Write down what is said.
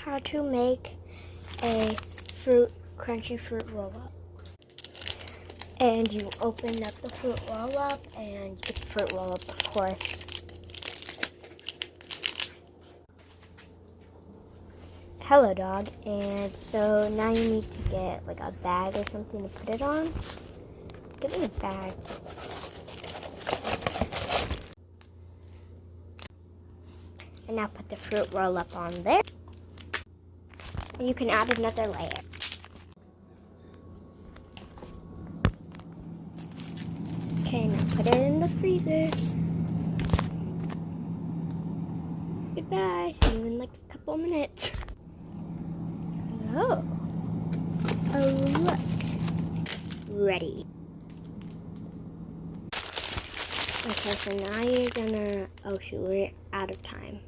how to make a crunchy fruit roll-up. And you open up the fruit roll-up and you get the fruit roll-up, of course. Hello, dog. And so now you need to get like a bag or something to put it on. Give me a bag. And now put the fruit roll-up on there. And you can add another layer. Okay, now put it in the freezer. Goodbye. See you in like a couple minutes. Oh. Oh, look. It's ready. Okay, so now you're gonna... Oh, shoot, we're out of time.